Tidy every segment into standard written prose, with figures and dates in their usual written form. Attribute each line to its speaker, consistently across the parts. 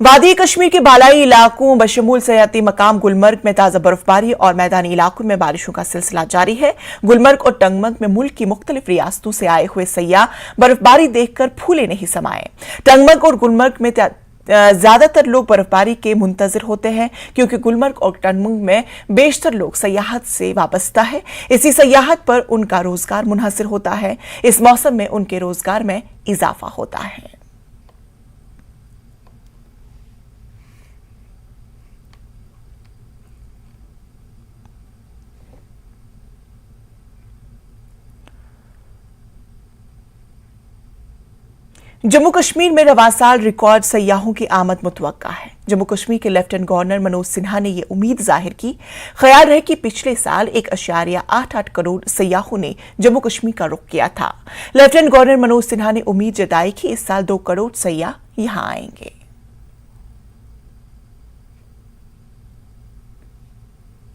Speaker 1: वादी कश्मीर के बालाई इलाकों बशमूल सयाती मकाम गुलमर्ग में ताजा बर्फबारी और मैदानी इलाकों में बारिशों का सिलसिला जारी है। गुलमर्ग और टंगमर्ग में मुल्क की मुख्तलिफ रियासतों से आए हुए सयाह बर्फबारी देखकर फूले नहीं समाये। टंगमर्ग और गुलमर्ग में ज्यादातर लोग बर्फबारी के मुंतजर होते हैं, क्योंकि गुलमर्ग और टंगमर्ग में बेशतर लोग सयाहत से वाबस्ता है। इसी सयाहत पर उनका रोजगार मुनहसर होता है। इस मौसम में उनके रोजगार में इजाफा होता है। जम्मू कश्मीर में रवां साल रिकॉर्ड सयाहों की आमद मुतवक्का है। जम्मू कश्मीर के लेफ्टिनेंट गवर्नर मनोज सिन्हा ने यह उम्मीद जाहिर की। ख्याल है कि पिछले साल 1.88 करोड़ सयाहों ने जम्मू कश्मीर का रुख किया था। लेफ्टिनेंट गवर्नर मनोज सिन्हा ने उम्मीद जताई कि इस साल 2 करोड़ सयाह यहां आएंगे।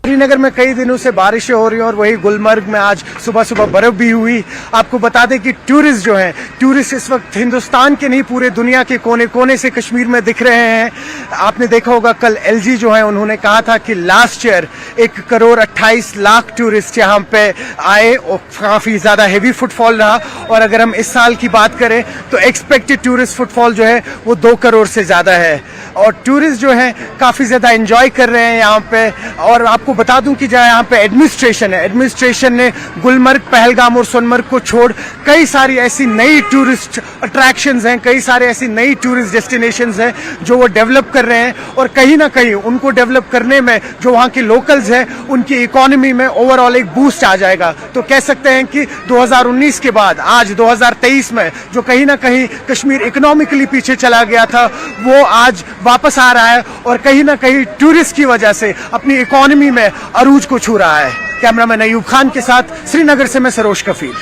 Speaker 2: श्रीनगर में कई दिनों से बारिशें हो रही हैं और वही गुलमर्ग में आज सुबह सुबह बर्फ भी हुई। आपको बता दें कि टूरिस्ट जो हैं, टूरिस्ट इस वक्त हिंदुस्तान के नहीं पूरे दुनिया के कोने कोने से कश्मीर में दिख रहे हैं। आपने देखा होगा कल एलजी जो है उन्होंने कहा था कि लास्ट ईयर 1.28 करोड़ टूरिस्ट यहाँ पे आए और काफी ज्यादा हेवी फुटफॉल रहा। और अगर हम इस साल की बात करें तो एक्सपेक्टेड टूरिस्ट फुटफॉल जो है वो 2 करोड़ से ज्यादा है और टूरिस्ट जो है काफी ज्यादा एंजॉय कर रहे हैं यहाँ पे। और आपको बता दूं कि जहाँ यहाँ पे एडमिनिस्ट्रेशन ने गुलमर्ग, पहलगाम और सोनमर्ग को छोड़ कई सारी ऐसी नई टूरिस्ट अट्रैक्शंस हैं, कई सारे ऐसी नई टूरिस्ट डेस्टिनेशंस हैं जो वो डेवलप कर रहे हैं। और कहीं ना कहीं उनको डेवलप करने में जो वहाँ के लोकल्स हैं उनकी इकोनॉमी में ओवरऑल एक बूस्ट आ जाएगा। तो कह सकते हैं कि 2019 के बाद आज 2023 में जो कहीं ना कहीं कश्मीर इकोनॉमिकली पीछे चला गया था वो आज वापस आ रहा है और कहीं ना कहीं टूरिस्ट की वजह से अपनी इकोनॉमी में अरूज को छू रहा है। कैमरामैन अयूब खान के साथ श्रीनगर से मैं सरोज कफील।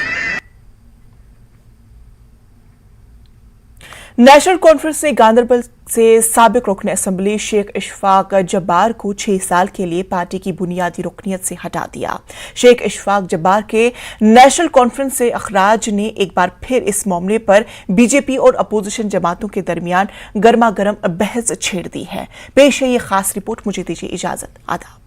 Speaker 1: नेशनल कॉन्फ्रेंस ने गांधरबल से साबिक रुकन असेंबली शेख इशफाक जब्बार को 6 साल के लिए पार्टी की बुनियादी रुकनियत से हटा दिया। शेख इशफाक जब्बार के नेशनल कॉन्फ्रेंस से अखराज ने एक बार फिर इस मामले पर बीजेपी और अपोजिशन जमातों के दरमियान गर्मा गर्म बहस छेड़ दी है। पेश है ये खास रिपोर्ट। मुझे दीजिए इजाजत। आदाब।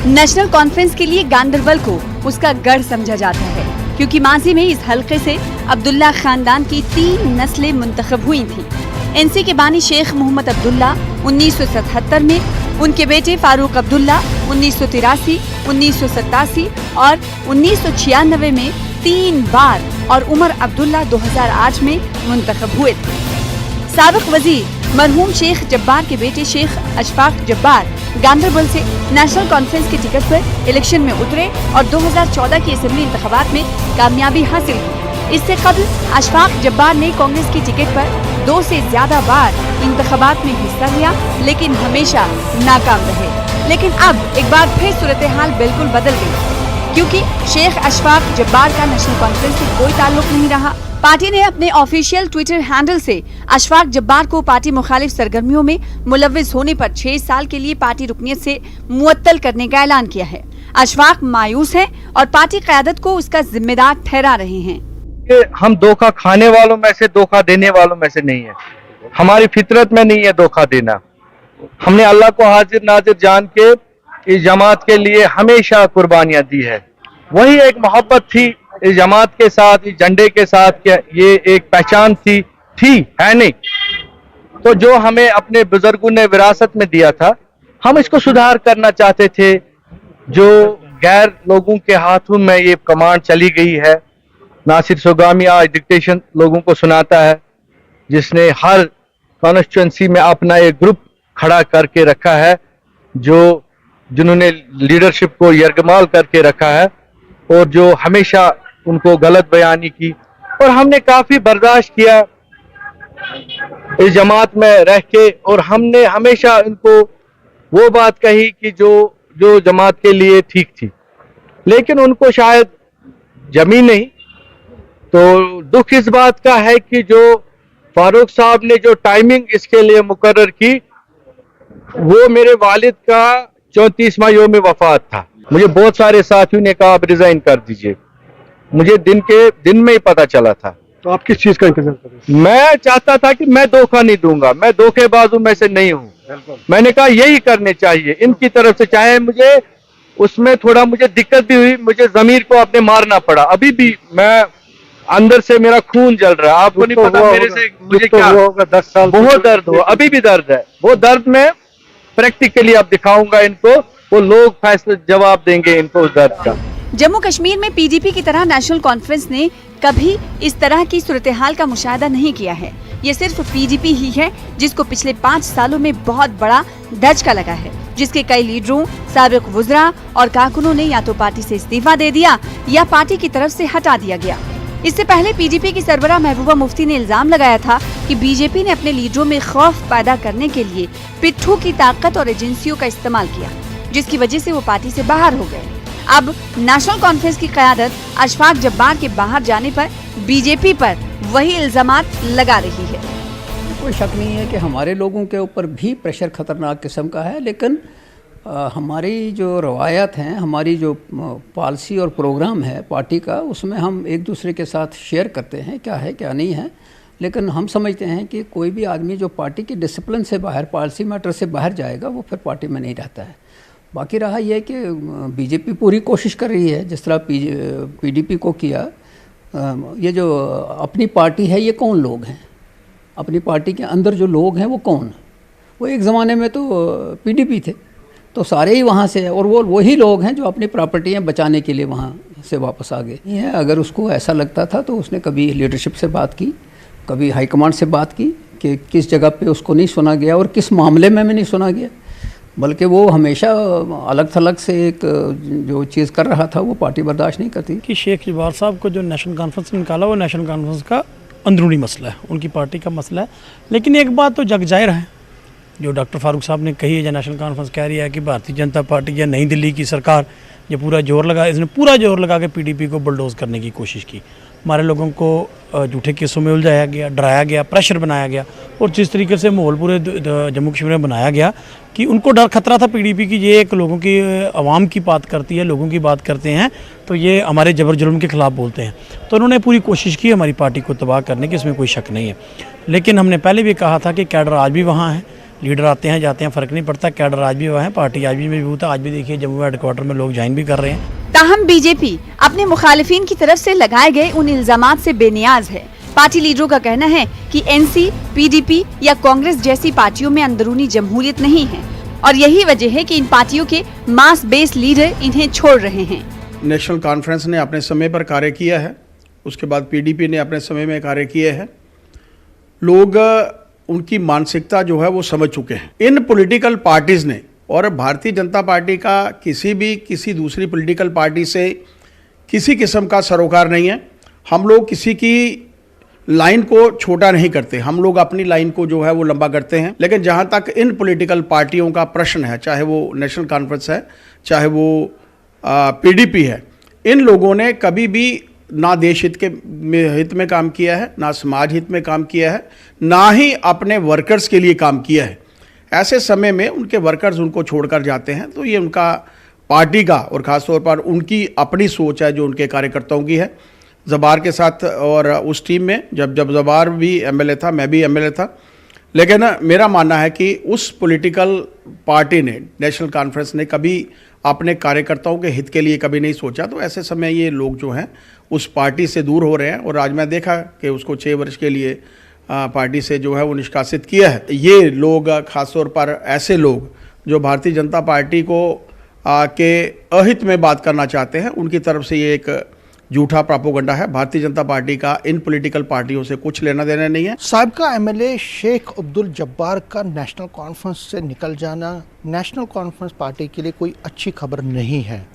Speaker 3: नेशनल कॉन्फ्रेंस के लिए गांधरबल को उसका गढ़ समझा जाता है, क्योंकि माजी में इस हलके से अब्दुल्ला खानदान की 3 नस्लें मुंतखब हुई थीं। एनसी के बानी शेख मोहम्मद अब्दुल्ला 1977 में, उनके बेटे फारूक अब्दुल्ला 1983, 1987 और 1996 में 3 बार और उमर अब्दुल्ला 2008 में मुंतखब हुए थे। साबिक वजीर मरहूम शेख जब्बार के बेटे शेख अशफाक जब्बार गांधरबल से नेशनल कॉन्फ्रेंस के टिकट पर इलेक्शन में उतरे और 2014 की असेंबली इंतखाबात में कामयाबी हासिल की। इससे कबल अशफाक जब्बार ने कांग्रेस की टिकट पर 2 से ज्यादा बार इंतखाबात में हिस्सा लिया, लेकिन हमेशा नाकाम रहे। लेकिन अब एक बार फिर सूरत हाल बिल्कुल बदल गई, क्योंकि शेख अशफाक जब्बार का नेशनल कॉन्फ्रेंस से कोई ताल्लुक नहीं रहा। पार्टी ने अपने ऑफिशियल ट्विटर हैंडल से अशफाक जब्बार को पार्टी मुखालिफ सरगर्मियों में मुलव्विस होने पर 6 साल के लिए पार्टी रुकनियत से मुअत्तल करने का ऐलान किया है। अशफाक मायूस हैं और पार्टी क़यादत को उसका जिम्मेदार ठहरा रहे हैं।
Speaker 4: हम धोखा खाने वालों में से, धोखा देने वालों में से नहीं है। हमारी फितरत में नहीं है धोखा देना। हमने अल्लाह को हाजिर नाजिर जान के इस जमात के लिए हमेशा कुर्बानियां दी है। वही एक मोहब्बत थी इस जमात के साथ, इस झंडे के साथ, क्या ये एक पहचान थी है नहीं। तो जो हमें अपने बुजुर्गों ने विरासत में दिया था, हम इसको सुधार करना चाहते थे। जो गैर लोगों के हाथों में ये कमांड चली गई है, नासिर सोगामी आज डिक्टेशन लोगों को सुनाता है, जिसने हर कॉन्स्टिट्यूंसी में अपना एक ग्रुप खड़ा करके रखा है, जिन्होंने लीडरशिप को यरगमाल करके रखा है और जो हमेशा उनको गलत बयानी की। और हमने काफी बर्दाश्त किया इस जमात में रह के, और हमने हमेशा इनको वो बात कही कि जो जमात के लिए ठीक थी, लेकिन उनको शायद जमी नहीं। तो दुख इस बात का है कि जो फारूक साहब ने जो टाइमिंग इसके लिए मुकर्रर की, वो मेरे वालिद का 34वां यौम वफात था। मुझे बहुत सारे साथियों ने कहा आप रिजाइन कर दीजिए, मुझे दिन में ही पता चला था।
Speaker 5: तो आप किस चीज का इंतजार कर रहे हैं?
Speaker 4: मैं चाहता था कि मैं धोखा नहीं दूंगा, मैं धोखेबाज हूं, मैं से नहीं हूं। मैंने कहा यही करने चाहिए इनकी तरफ से, चाहे मुझे उसमें थोड़ा मुझे दिक्कत भी हुई, मुझे जमीर को अपने मारना पड़ा, अभी भी मैं अंदर से मेरा खून जल रहा है। आपको नहीं पता मेरे से मुझे क्या
Speaker 5: होगा, 10 साल
Speaker 4: बहुत दर्द हुआ, अभी भी दर्द है। वो दर्द में प्रैक्टिकली अब दिखाऊंगा इनको, वो लोग फैसला जवाब देंगे इनको उस दर्द का।
Speaker 3: जम्मू कश्मीर में पीडीपी की तरह नेशनल कॉन्फ्रेंस ने कभी इस तरह की सूरत-ए-हाल का मुशाहिदा नहीं किया है। ये सिर्फ पीडीपी ही है जिसको पिछले 5 सालों में बहुत बड़ा धचका लगा है, जिसके कई लीडरों, साबिक वुज़रा और कारकुनों ने या तो पार्टी से इस्तीफा दे दिया या पार्टी की तरफ से हटा दिया गया। इससे पहले पीडीपी की सरबराह महबूबा मुफ्ती ने इल्जाम लगाया था कि बीजेपी ने अपने लीडरों में खौफ पैदा करने के लिए पिट्ठू की ताकत और एजेंसियों का इस्तेमाल किया, जिसकी वजह से वो पार्टी से बाहर हो गए। अब नेशनल कॉन्फ्रेंस की क़यादत अशफाक जब्बार के बाहर जाने पर बीजेपी पर वही इल्जामात लगा रही है।
Speaker 6: कोई शक नहीं है कि हमारे लोगों के ऊपर भी प्रेशर खतरनाक किस्म का है, लेकिन हमारी जो रवायत हैं, हमारी जो पॉलिसी और प्रोग्राम है पार्टी का, उसमें हम एक दूसरे के साथ शेयर करते हैं क्या है क्या नहीं है। लेकिन हम समझते हैं कि कोई भी आदमी जो पार्टी की डिसिप्लिन से बाहर, पॉलिसी मैटर से बाहर जाएगा, वो फिर पार्टी में नहीं रहता है। बाकी रहा यह कि बीजेपी पूरी कोशिश कर रही है, जिस तरह पीडीपी को किया। ये जो अपनी पार्टी है, ये कौन लोग हैं, अपनी पार्टी के अंदर जो लोग हैं वो कौन? वो एक ज़माने में तो पीडीपी थे, तो सारे ही वहाँ से, और वो वही लोग हैं जो अपनी प्रॉपर्टियाँ बचाने के लिए वहाँ से वापस आ गए हैं। अगर उसको ऐसा लगता था तो उसने कभी लीडरशिप से बात की, कभी हाईकमांड से बात की कि किस जगह पे उसको नहीं सुना गया और किस मामले में नहीं सुना गया, बल्कि वो हमेशा अलग थलग से एक जो चीज़ कर रहा था वो पार्टी बर्दाश्त नहीं करती।
Speaker 7: कि शेख जब्बार साहब को जो नेशनल कॉन्फ्रेंस निकाला, वो नेशनल कॉन्फ्रेंस का अंदरूनी मसला है, उनकी पार्टी का मसला है। लेकिन एक बात तो जग जाहिर है, जो डॉक्टर फारूक साहब ने कही है, जो नेशनल कॉन्फ्रेंस कह रही है कि भारतीय जनता पार्टी या नई दिल्ली की सरकार ये पूरा जोर लगा, इसने पूरा जोर लगा के पीडीपी को बुलडोज करने की कोशिश की। हमारे लोगों को झूठे केसों में उलझाया गया, डराया गया, प्रेशर बनाया गया, और जिस तरीके से माहौल पूरे जम्मू कश्मीर में बनाया गया कि उनको डर खतरा था पीडीपी की, ये एक लोगों की, आवाम की बात करती है, लोगों की बात करते हैं, तो ये हमारे जबर जुल्म के ख़िलाफ़ बोलते हैं। तो उन्होंने पूरी कोशिश की हमारी पार्टी को तबाह करने की, इसमें कोई शक नहीं है। लेकिन हमने पहले भी कहा था कि कैडर आज भी वहाँ है, लीडर आते हैं जाते हैं, फ़र्क नहीं पड़ता, कैडर आज भी वहाँ है, पार्टी आज भी मजबूत है। आज भी देखिए जम्मू हेडक्वार्टर में लोग ज्वाइन भी कर रहे हैं।
Speaker 3: ताहम बीजेपी अपने मुखालिफिन की तरफ से लगाए गए उन इल्जामात से बेनियाज है। पार्टी लीडरों का कहना है कि एनसी, पीडीपी या कांग्रेस जैसी पार्टियों में अंदरूनी जमहूरियत नहीं है, और यही वजह है कि इन पार्टियों के मास बेस लीडर इन्हें छोड़ रहे हैं।
Speaker 8: नेशनल कॉन्फ्रेंस ने अपने समय पर कार्य किया है, उसके बाद पीडीपी ने अपने समय में कार्य किए हैं। लोग उनकी मानसिकता जो है वो समझ चुके हैं। इन पॉलिटिकल पार्टीज़ ने, और भारतीय जनता पार्टी का किसी दूसरी पॉलिटिकल पार्टी से किसी किस्म का सरोकार नहीं है। हम लोग किसी की लाइन को छोटा नहीं करते, हम लोग अपनी लाइन को जो है वो लंबा करते हैं। लेकिन जहाँ तक इन पॉलिटिकल पार्टियों का प्रश्न है, चाहे वो नेशनल कॉन्फ्रेंस है, चाहे वो पीडीपी है, इन लोगों ने कभी भी ना देश हित में काम किया है, ना समाज हित में काम किया है, ना ही अपने वर्कर्स के लिए काम किया है। ऐसे समय में उनके वर्कर्स उनको छोड़कर जाते हैं, तो ये उनका पार्टी का और ख़ासतौर पर उनकी अपनी सोच है जो उनके कार्यकर्ताओं की है। ज़बार के साथ और उस टीम में जब ज़बार भी एमएलए था, मैं भी एमएलए था, लेकिन मेरा मानना है कि उस पॉलिटिकल पार्टी ने, नेशनल कॉन्फ्रेंस ने कभी अपने कार्यकर्ताओं के हित के लिए कभी नहीं सोचा। तो ऐसे समय ये लोग जो हैं उस पार्टी से दूर हो रहे हैं, और आज मैं देखा कि उसको 6 वर्ष के लिए पार्टी से जो है वो निष्कासित किया है। ये लोग, ख़ासतौर पर ऐसे लोग जो भारतीय जनता पार्टी को के अहित में बात करना चाहते हैं, उनकी तरफ से ये एक झूठा प्रोपेगेंडा है। भारतीय जनता पार्टी का इन पॉलिटिकल पार्टियों से कुछ लेना देना नहीं है।
Speaker 9: साबिका एमएलए शेख अब्दुल जब्बार का नेशनल कॉन्फ्रेंस से निकल जाना नेशनल कॉन्फ्रेंस पार्टी के लिए कोई अच्छी खबर नहीं है।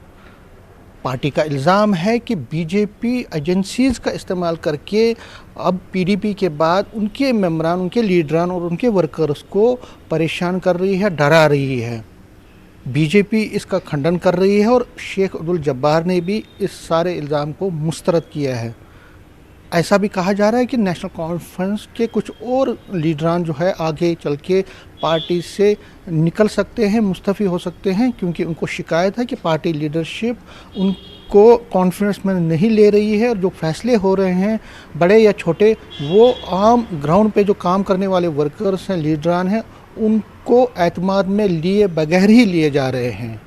Speaker 9: पार्टी का इल्ज़ाम है कि बीजेपी एजेंसीज़ का इस्तेमाल करके अब पीडीपी के बाद उनके मेंबरान, उनके लीडरान और उनके वर्कर्स को परेशान कर रही है, डरा रही है। बीजेपी इसका खंडन कर रही है और शेख अब्दुल जब्बार ने भी इस सारे इल्ज़ाम को मुस्तरद किया है। ऐसा भी कहा जा रहा है कि नेशनल कॉन्फ्रेंस के कुछ और लीडरान जो है आगे चल के पार्टी से निकल सकते हैं, मुस्तफ़ी हो सकते हैं, क्योंकि उनको शिकायत है कि पार्टी लीडरशिप उनको कॉन्फ्रेंस में नहीं ले रही है और जो फैसले हो रहे हैं बड़े या छोटे वो आम ग्राउंड पे जो काम करने वाले वर्कर्स हैं, लीडरान हैं, उनको एतमाद में लिए बगैर ही लिए जा रहे हैं।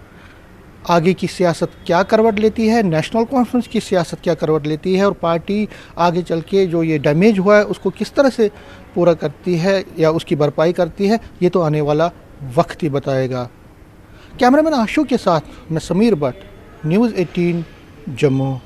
Speaker 9: आगे की सियासत क्या करवट लेती है, नेशनल कॉन्फ्रेंस की सियासत क्या करवट लेती है और पार्टी आगे चल के जो ये डैमेज हुआ है उसको किस तरह से पूरा करती है या उसकी भरपाई करती है, ये तो आने वाला वक्त ही बताएगा। कैमरामैन आशु के साथ मैं समीर भट्ट, न्यूज़ 18 जम्मू।